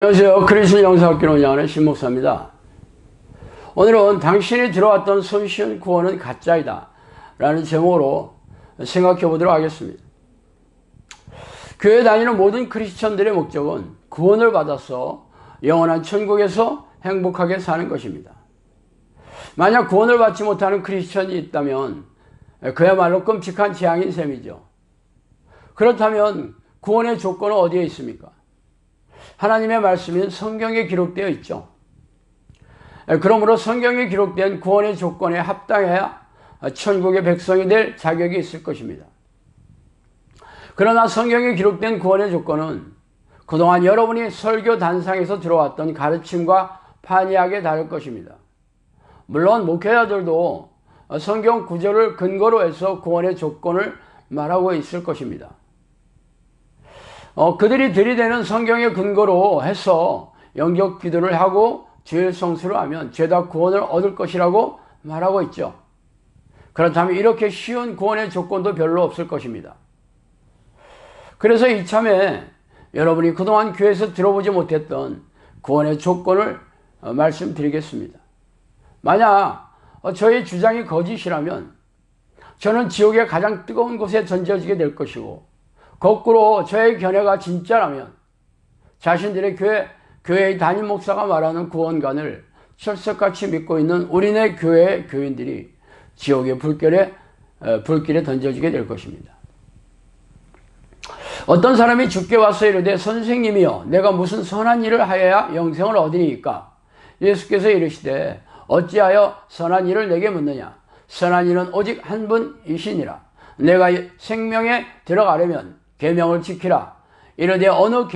안녕하세요. 그리스도 영상학교를 운영하는 신목사입니다. 오늘은 당신이 들어왔던 손쉬운 구원은 가짜이다 라는 제목으로 생각해 보도록 하겠습니다. 교회 다니는 모든 크리스천들의 목적은 구원을 받아서 영원한 천국에서 행복하게 사는 것입니다. 만약 구원을 받지 못하는 크리스천이 있다면 그야말로 끔찍한 재앙인 셈이죠. 그렇다면 구원의 조건은 어디에 있습니까? 하나님의 말씀인 성경에 기록되어 있죠. 그러므로 성경에 기록된 구원의 조건에 합당해야 천국의 백성이 될 자격이 있을 것입니다. 그러나 성경에 기록된 구원의 조건은 그동안 여러분이 설교 단상에서 들어왔던 가르침과 판이하게 다를 것입니다. 물론 목회자들도 성경 구절을 근거로 해서 구원의 조건을 말하고 있을 것입니다. 그들이 들이대는 성경의 근거로 해서 영적 기도를 하고 죄의 성수를 하면 죄다 구원을 얻을 것이라고 말하고 있죠. 그렇다면 이렇게 쉬운 구원의 조건도 별로 없을 것입니다. 그래서 이참에 여러분이 그동안 교회에서 들어보지 못했던 구원의 조건을 말씀드리겠습니다. 만약 저의 주장이 거짓이라면 저는 지옥의 가장 뜨거운 곳에 던져지게 될 것이고, 거꾸로 저의 견해가 진짜라면 자신들의 교회의 담임 목사가 말하는 구원관을 철석같이 믿고 있는 우리네 교회의 교인들이 지옥의 불길에 던져지게 될 것입니다. 어떤 사람이 주께 와서 이르되 선생님이여 내가 무슨 선한 일을 하여야 영생을 얻으리이까? 예수께서 이르시되 어찌하여 선한 일을 내게 묻느냐? 선한 일은 오직 한 분이시니라. 내가 생명에 들어가려면 계명을 지키라. 이르되 어느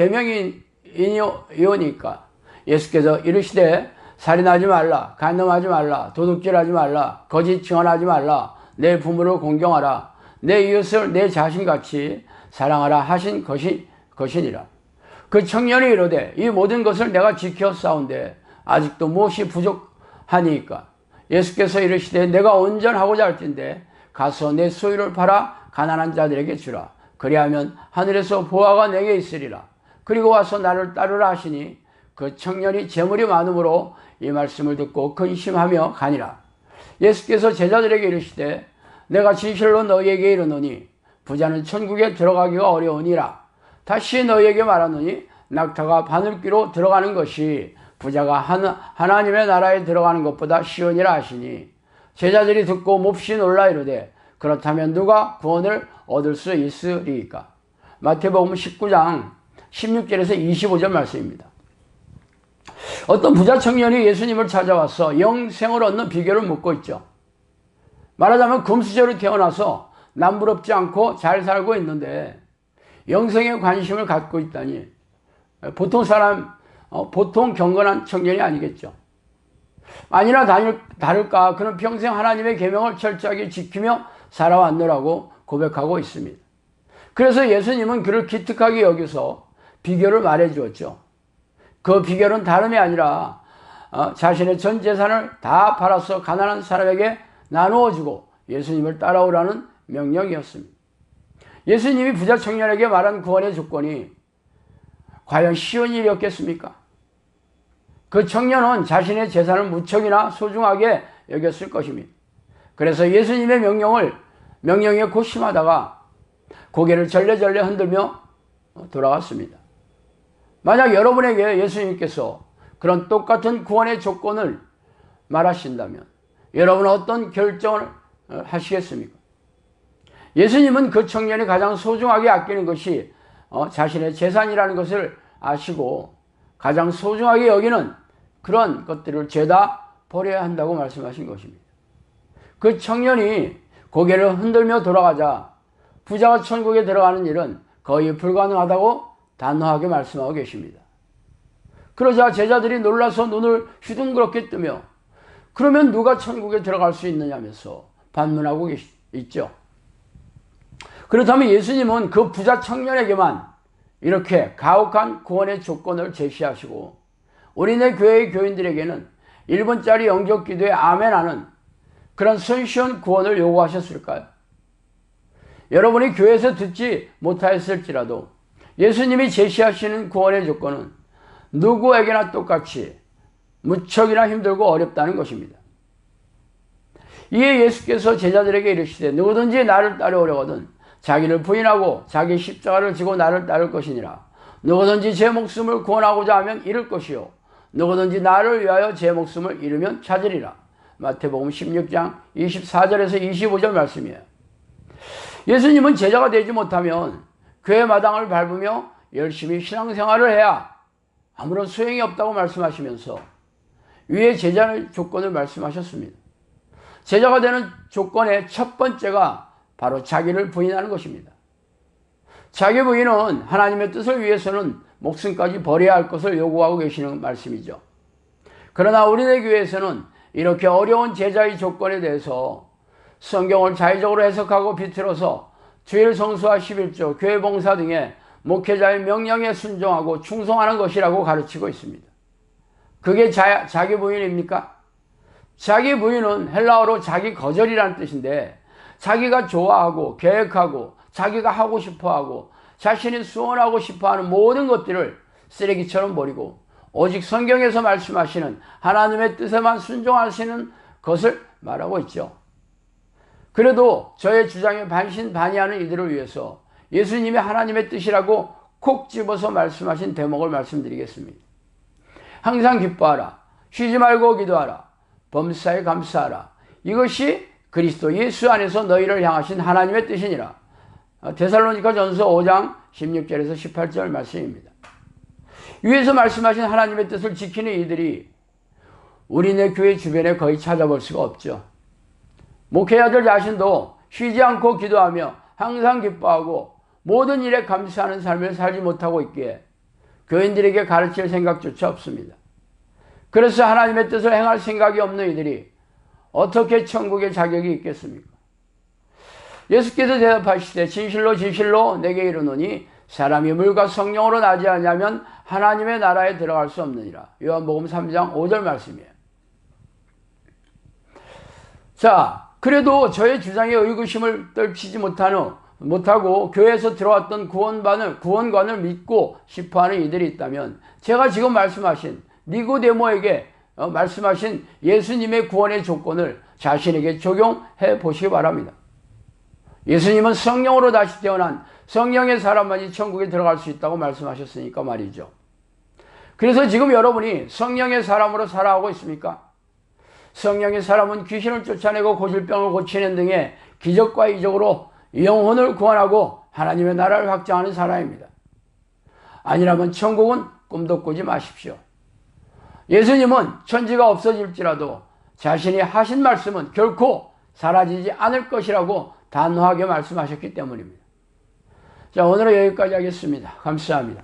계명이니까? 예수께서 이르시되 살인하지 말라, 간음하지 말라, 도둑질하지 말라, 거짓 증언하지 말라, 내 부모를 공경하라, 내 이웃을 내 자신같이 사랑하라 하신 것이니라. 그 청년이 이르되 이 모든 것을 내가 지켜 싸운데 아직도 무엇이 부족하니까? 예수께서 이르시되 내가 온전하고자 할진대 가서 내 소유를 팔아 가난한 자들에게 주라. 그리하면 하늘에서 보화가 내게 있으리라. 그리고 와서 나를 따르라 하시니 그 청년이 재물이 많음으로 이 말씀을 듣고 근심하며 가니라. 예수께서 제자들에게 이르시되 내가 진실로 너희에게 이르노니 부자는 천국에 들어가기가 어려우니라. 다시 너희에게 말하노니 낙타가 바늘귀로 들어가는 것이 부자가 하나님의 나라에 들어가는 것보다 쉬우니라 하시니, 제자들이 듣고 몹시 놀라 이르되 그렇다면 누가 구원을 얻을 수 있으리까? 마태복음 19장 16절에서 25절 말씀입니다. 어떤 부자 청년이 예수님을 찾아와서 영생을 얻는 비결을 묻고 있죠. 말하자면 금수저로 태어나서 남부럽지 않고 잘 살고 있는데 영생에 관심을 갖고 있다니 보통 경건한 청년이 아니겠죠. 아니나 다를까 그는 평생 하나님의 계명을 철저하게 지키며 살아왔노라고 고백하고 있습니다. 그래서 예수님은 그를 기특하게 여기서 비결을 말해 주었죠. 그 비결은 다름이 아니라 자신의 전 재산을 다 팔아서 가난한 사람에게 나누어 주고 예수님을 따라오라는 명령이었습니다. 예수님이 부자 청년에게 말한 구원의 조건이 과연 쉬운 일이었겠습니까? 그 청년은 자신의 재산을 무척이나 소중하게 여겼을 것입니다. 그래서 예수님의 명령에 고심하다가 고개를 절레절레 흔들며 돌아갔습니다. 만약 여러분에게 예수님께서 그런 똑같은 구원의 조건을 말하신다면 여러분은 어떤 결정을 하시겠습니까? 예수님은 그 청년이 가장 소중하게 아끼는 것이 자신의 재산이라는 것을 아시고 가장 소중하게 여기는 그런 것들을 죄다 버려야 한다고 말씀하신 것입니다. 그 청년이 고개를 흔들며 돌아가자 부자가 천국에 들어가는 일은 거의 불가능하다고 단호하게 말씀하고 계십니다. 그러자 제자들이 놀라서 눈을 휘둥그렇게 뜨며 그러면 누가 천국에 들어갈 수 있느냐면서 반문하고 있죠. 그렇다면 예수님은 그 부자 청년에게만 이렇게 가혹한 구원의 조건을 제시하시고 우리네 교회의 교인들에게는 1분짜리 영적 기도에 아멘하는 그런 손쉬운 구원을 요구하셨을까요? 여러분이 교회에서 듣지 못하였을지라도 예수님이 제시하시는 구원의 조건은 누구에게나 똑같이 무척이나 힘들고 어렵다는 것입니다. 이에 예수께서 제자들에게 이르시되 누구든지 나를 따르려거든 자기를 부인하고 자기 십자가를 지고 나를 따를 것이니라. 누구든지 제 목숨을 구원하고자 하면 잃을 것이요 누구든지 나를 위하여 제 목숨을 잃으면 찾으리라. 마태복음 16장 24절에서 25절 말씀이에요. 예수님은 제자가 되지 못하면 교회 마당을 밟으며 열심히 신앙생활을 해야 아무런 소용이 없다고 말씀하시면서 위에 제자의 조건을 말씀하셨습니다. 제자가 되는 조건의 첫 번째가 바로 자기를 부인하는 것입니다. 자기 부인은 하나님의 뜻을 위해서는 목숨까지 버려야 할 것을 요구하고 계시는 말씀이죠. 그러나 우리네 교회에서는 이렇게 어려운 제자의 조건에 대해서 성경을 자의적으로 해석하고 비틀어서 주일 성수와 11조, 교회 봉사 등의 목회자의 명령에 순종하고 충성하는 것이라고 가르치고 있습니다. 그게 자기 부인입니까? 자기 부인은 헬라어로 자기 거절이라는 뜻인데 자기가 좋아하고 계획하고 자기가 하고 싶어하고 자신이 수원하고 싶어하는 모든 것들을 쓰레기처럼 버리고 오직 성경에서 말씀하시는 하나님의 뜻에만 순종하시는 것을 말하고 있죠. 그래도 저의 주장에 반신반의하는 이들을 위해서 예수님이 하나님의 뜻이라고 콕 집어서 말씀하신 대목을 말씀드리겠습니다. 항상 기뻐하라. 쉬지 말고 기도하라. 범사에 감사하라. 이것이 그리스도 예수 안에서 너희를 향하신 하나님의 뜻이니라. 데살로니가 전서 5장 16절에서 18절 말씀입니다. 위에서 말씀하신 하나님의 뜻을 지키는 이들이 우리네 교회 주변에 거의 찾아볼 수가 없죠. 목회자들 자신도 쉬지 않고 기도하며 항상 기뻐하고 모든 일에 감사하는 삶을 살지 못하고 있기에 교인들에게 가르칠 생각조차 없습니다. 그래서 하나님의 뜻을 행할 생각이 없는 이들이 어떻게 천국의 자격이 있겠습니까? 예수께서 대답하시되 진실로 진실로 내게 이르노니 사람이 물과 성령으로 나지 않으면 하나님의 나라에 들어갈 수 없느니라. 요한복음 3장 5절 말씀이에요. 자, 그래도 저의 주장에 의구심을 떨치지 못하고 교회에서 들어왔던 구원관을 믿고 싶어하는 이들이 있다면 제가 지금 말씀하신 니고데모에게 말씀하신 예수님의 구원의 조건을 자신에게 적용해 보시기 바랍니다. 예수님은 성령으로 다시 태어난 성령의 사람만이 천국에 들어갈 수 있다고 말씀하셨으니까 말이죠. 그래서 지금 여러분이 성령의 사람으로 살아가고 있습니까? 성령의 사람은 귀신을 쫓아내고 고질병을 고치는 등의 기적과 이적으로 영혼을 구원하고 하나님의 나라를 확장하는 사람입니다. 아니라면 천국은 꿈도 꾸지 마십시오. 예수님은 천지가 없어질지라도 자신이 하신 말씀은 결코 사라지지 않을 것이라고 단호하게 말씀하셨기 때문입니다. 자, 오늘은 여기까지 하겠습니다. 감사합니다.